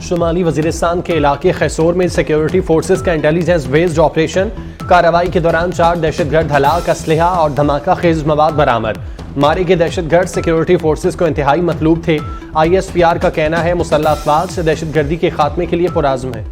शुमाली वजीरिस्तान के इलाके खैसोर में सिक्योरिटी फोर्सेस का इंटेलिजेंस बेस्ड ऑपरेशन। कार्रवाई के दौरान 4 दहशतगर्द हलाक, असलहा और धमाका खेज मवाद बरामद। मारे गए दहशतगर्द सिक्योरिटी फोर्सेस को इंतहाई मतलूब थे। ISPR का कहना है मुसल्लह अफवाज दहशतगर्दी के खात्मे के लिए पुराज़्म है।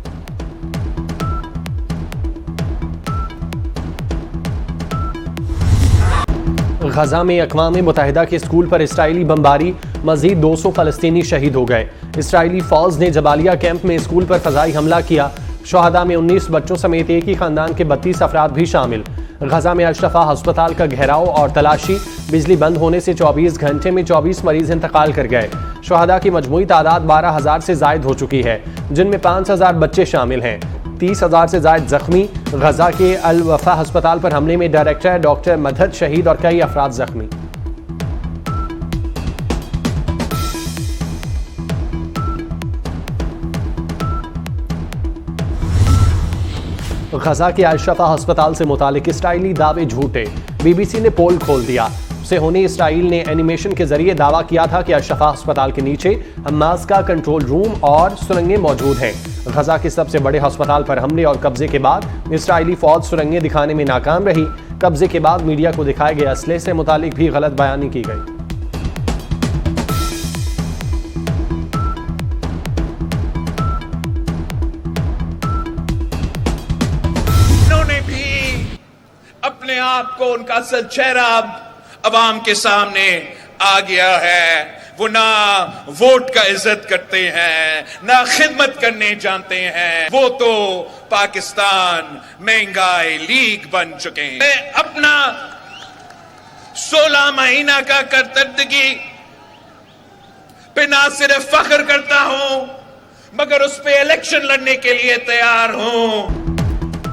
गजा में अक़वाम मुत्तहिदा के स्कूल पर इसराइली बमबारी, मजीद 200 फ़लस्तीनी शहीद हो गए। इसराइली फौज ने जबालिया कैंप में स्कूल पर फ़ज़ाई हमला किया। शहादा में 19 बच्चों समेत एक ही खानदान के 32 अफराद भी शामिल। गजा में अशरफा अस्पताल का घेराव और तलाशी, बिजली बंद होने से 24 घंटे में 24 मरीज इंतकाल कर गए। शहादा की मजमूई तादाद 12,000 से जायद हो चुकी है, जिनमें 5,000 बच्चे शामिल हैं। 30,000 से जायद जख्मी। गजा के अल वफा अस्पताल पर हमले में डायरेक्टर डॉक्टर मदद शहीद और कई अफराद जख्मी। गजा के अशरफा अस्पताल से मुतालिक इसराइली दावे झूठे। BBC ने पोल खोल दिया। सेहोनी इसराइल ने एनिमेशन के जरिए दावा किया था कि अशरफा अस्पताल के नीचे हमास का कंट्रोल रूम और सुरंगें मौजूद हैं। गजा के सबसे बड़े अस्पताल पर हमले और कब्जे के बाद इसराइली फौज सुरंगें दिखाने में नाकाम रही। कब्जे के बाद मीडिया को दिखाए गए असले से मुतालिक भी गलत बयानी की गई। अपने आप को, उनका असल चेहरा अवाम के सामने आ गया है। वो ना वोट का इज्जत करते हैं, ना खिदमत करने जानते हैं। वो तो पाकिस्तान महंगाई लीग बन चुके हैं। मैं अपना 16 महीना का करतर्दगी पे ना सिर्फ फख्र करता हूं, मगर उस पे इलेक्शन लड़ने के लिए तैयार हूं।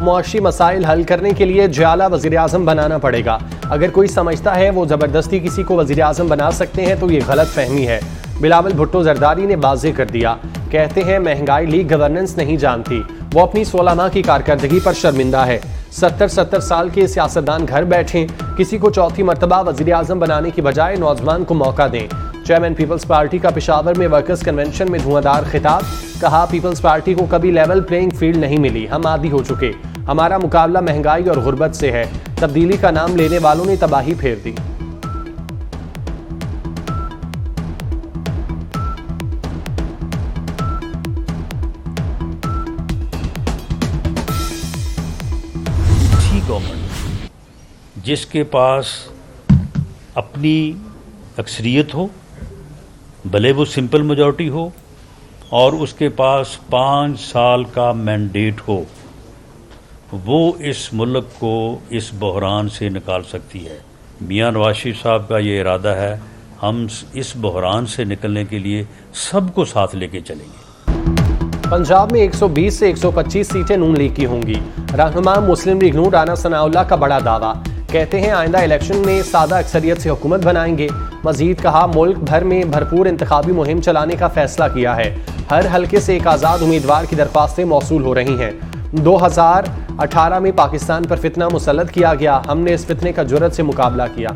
मुआशी मसाइल हल करने के लिए जयाला वज़ीर आज़म बनाना पड़ेगा। अगर कोई समझता है वो ज़बरदस्ती किसी को वज़ीर आज़म बना सकते हैं तो ये गलत फहमी है। बिलावल भुट्टो जरदारी ने वाज़ेह कर दिया। कहते हैं महंगाई लीग गवर्नेंस नहीं जानती। वो अपनी 16 माह की कारकर्दगी पर शर्मिंदा है। 70 साल के सियासतदान घर बैठे किसी को चौथी मरतबा वज़ीर आज़म बनाने की बजाय नौजवान को मौका दें। चेयरमैन पीपल्स पार्टी का पेशावर में वर्कर्स कन्वेंशन में धुआंधार खिताब। कहा पीपल्स पार्टी को कभी लेवल प्लेइंग फील्ड नहीं मिली, हम आदी हो चुके। हमारा मुकाबला महंगाई और गुर्बत से है। तब्दीली का नाम लेने वालों ने तबाही फेर दी। गवर्नमेंट जिसके पास अपनी अक्सरियत हो, भले वो सिंपल मेजॉरिटी हो, और उसके पास 5 साल का मैंडेट हो, वो इस मुल्क को इस बहरान से निकाल सकती है। मियां नवाज शरीफ साहब का ये इरादा है, हम इस बहरान से निकलने के लिए सबको साथ लेके चलेंगे। पंजाब में 120 से 125 सीटें नून लीग की होंगी। रहनुमा मुस्लिम लीग नून राना सनाउल्लाह का बड़ा दावा। कहते हैं आइंदा इलेक्शन में सादा अक्सरियत से हुकूमत बनाएंगे। मजीद कहा मुल्क भर में भरपूर इंतखाबी मुहिम चलाने का फैसला किया है। हर हल्के से एक आज़ाद उम्मीदवार की दरख्वास्तें मौसूल हो रही हैं। 2018 में पाकिस्तान पर फितना मुसल्लत किया गया, हमने इस फितने का जुर्रत से मुकाबला किया।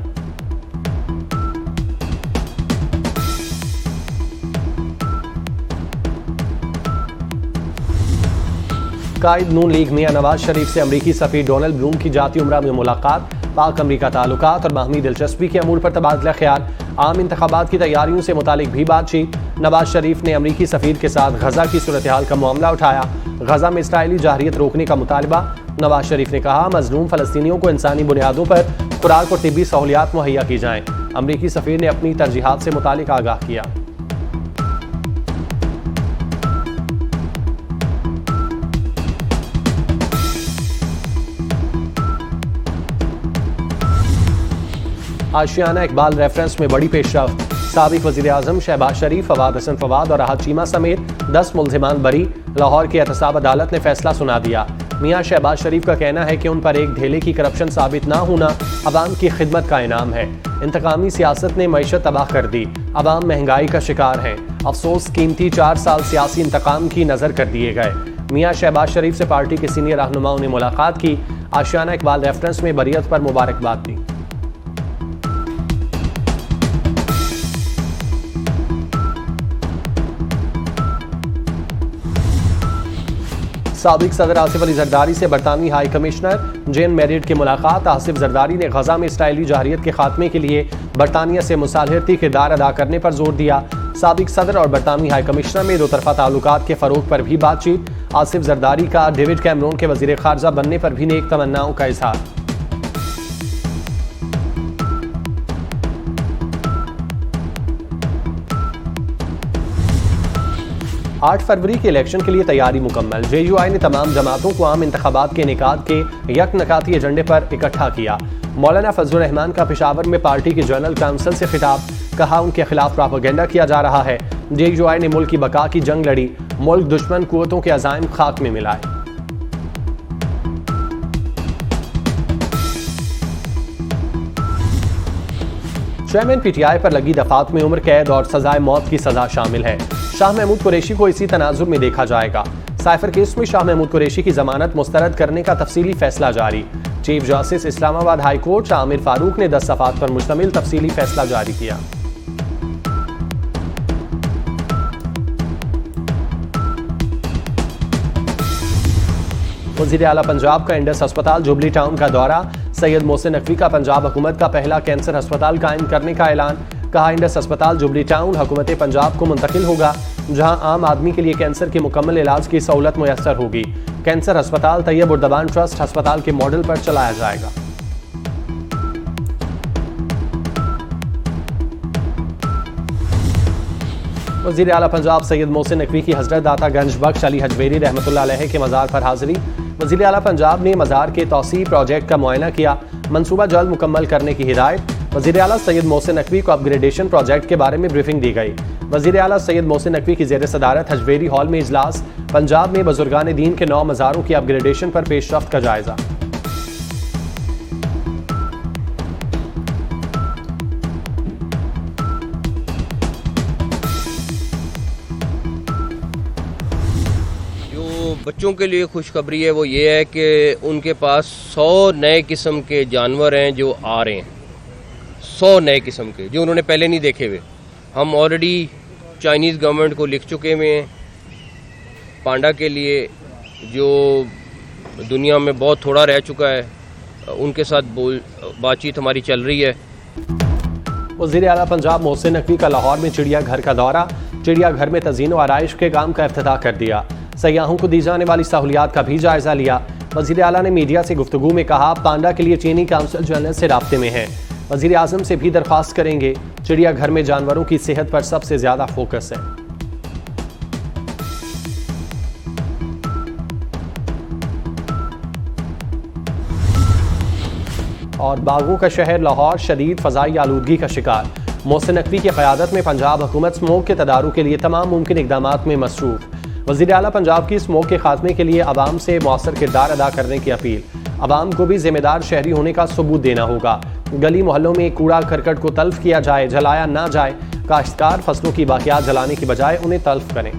कायद नून लीग मियां नवाज शरीफ से अमरीकी सफीर डोनाल्ड ब्लूम की जाती उम्रा में मुलाकात। पाक अमरीका ताल्लुकात और बाहमी दिलचस्पी के अमूर पर तबादला ख्याल। आम इंतखाबात की तैयारियों से मुतालिक भी बातचीत। नवाज शरीफ ने अमरीकी सफीर के साथ गजा की सूरत हाल का मामला उठाया। गजा में इसराइली जाहरियत रोकने का मुतालबा। नवाज शरीफ ने कहा मजलूम फलस्तीनियों को इंसानी बुनियादों पर खुराक और तिब्बी सहूलियात मुहैया की जाएं। अमरीकी सफीर ने अपनी तरजीहात से मुतालिक आगाह किया। आशियाना इकबाल रेफरेंस में बड़ी पेशरफ्त। साबिक वज़ीर आज़म शहबाज शरीफ, फवाद हसन फवाद और राहत चीमा समेत 10 मुल्ज़िमान बरी। लाहौर की एहतसाब अदालत ने फैसला सुना दिया। मियां शहबाज शरीफ का कहना है कि उन पर एक ढेले की करप्शन साबित ना होना अवाम की खिदमत का इनाम है। इंतकामी सियासत ने मईशत तबाह कर दी, अवाम महंगाई का शिकार है। अफसोस कीमती 4 साल सियासी इंतकाम की नज़र कर दिए गए। मियां शहबाज शरीफ से पार्टी के सीनियर रहनुमाओं ने मुलाकात की। आशियाना इकबाल रेफरेंस में बरियत पर मुबारकबाद दी। साबिक सदर आसिफ अली जरदारी से बरतानवी हाई कमिश्नर जेन मेरिट की मुलाकात। आसिफ जरदारी ने गजा में इसराइली जहरियत के खात्मे के लिए बरतानिया से मुसालहती किरदार अदा करने पर जोर दिया। साबिक सदर और बरतानवी हाई कमिश्नर में दो तरफा ताल्लुकात के फरोग पर भी बातचीत। आसिफ जरदारी का डेविड कैमरून के वजीर खारजा बनने पर भी नेक तमन्नाओं का इजहार। 8 फरवरी के इलेक्शन के लिए तैयारी मुकम्मल। JUI ने तमाम जमातों को आम इंतखाबात के इनेकाद के यकनकाती एजेंडे पर इकट्ठा किया। मौलाना फजलुर रहमान का पेशावर में पार्टी के जनरल काउंसिल से खिताब, कहा उनके खिलाफ प्रोपेगेंडा किया जा रहा है। JUI ने मुल्क की बका की जंग लड़ी, मुल्क दुश्मन कुव्वतों के अज़ाइम खाक में मिलाए। चेयरमैन PTI पर लगी दफात में उम्र कैद और सजाए मौत की सजा शामिल है। शाह महमूद कुरैशी को इसी तनाजुर में देखा जाएगा। साइफर केस में शाह महमूद कुरैशी की जमानत मुस्तरद करने का तफसीली फैसला जारी। Chief justice Islamabad high court Shah Aamir Farooq ने 10 सफ़ात पर मुश्तमिल तफसीली फैसला जारी किया। वज़ीर आला पंजाब का इंडस अस्पताल जुबली टाउन का दौरा। सैयद मोहसिन नकवी का पंजाब हुकूमत का पहला कैंसर अस्पताल कायम करने का ऐलान। कहा इंडस अस्पताल जुबली टाउन हुकूमत पंजाब को मुंतकिल होगा, जहां आम आदमी के लिए कैंसर के मुकम्मल इलाज की सहूलत मुयस्सर होगी। कैंसर अस्पताल तैयब उर्दबान ट्रस्ट अस्पताल के मॉडल पर चलाया जाएगा। वज़ीर आला पंजाब सैयद मोहसिन नकवी की हज़रत दाता गंज बख्श अली हजवेरी रहमतुल्लाह अलैह के मज़ार पर हाज़िरी। वज़ीर आला पंजाब ने मज़ार के तौसी प्रोजेक्ट का मुआयना किया, मनसूबा जल्द मुकम्मल करने की हिदायत। वज़ीर आला सैयद मोहसिन नकवी को अपग्रेडेशन प्रोजेक्ट के बारे में ब्रीफिंग दी गई। वज़ीर आला सैयद मोहसिन नकवी की ज़ेर सदारत हजवेरी हॉल में इजलास। पंजाब में बुजुर्गान दीन के 9 मज़ारों की अपग्रेडेशन पर पेशरफ्त का जायजा। बच्चों के लिए खुशखबरी है, वो ये है कि उनके पास 100 नए किस्म के जानवर हैं जो आ रहे हैं। 100 नए किस्म के जो उन्होंने पहले नहीं देखे हुए। हम ऑलरेडी चाइनीज़ गवर्नमेंट को लिख चुके हुए हैं पांडा के लिए, जो दुनिया में बहुत थोड़ा रह चुका है, उनके साथ बातचीत हमारी चल रही है। वज़ीर आला पंजाब मोहसिन नकवी का लाहौर में चिड़ियाघर का दौरा। चिड़ियाघर में तज़ीन व आराइश के काम का इफ्तिताह कर दिया। सयाहों को दी जाने वाली सहूलियात का भी जायजा लिया। वज़ीर आला ने मीडिया से गुफ्तगू में कहा, पांडा के लिए चीनी काउंसिल जनरल से राब्ते में है। वज़ीर आज़म से भी दरख्वास्त करेंगे। चिड़ियाघर में जानवरों की सेहत पर सबसे ज्यादा फोकस है। और बागों का शहर लाहौर शदीद फ़ज़ाई आलूदगी का शिकार। मोहसिन नकवी की क़यादत में पंजाब हुकूमत स्मोक के तदारुक के लिए तमाम मुमकिन इक़दामात में मसरूफ़। वज़ीर आला पंजाब की स्मोक के खात्मे के लिए अवाम से मौसर किरदार अदा करने की अपील। अवाम को भी जिम्मेदार शहरी होने का सबूत देना होगा। गली मोहल्लों में कूड़ा करकट को तल्फ किया जाए, जलाया ना जाए। काश्तकार फसलों की बाकियात जलाने की बजाय उन्हें तल्फ करें।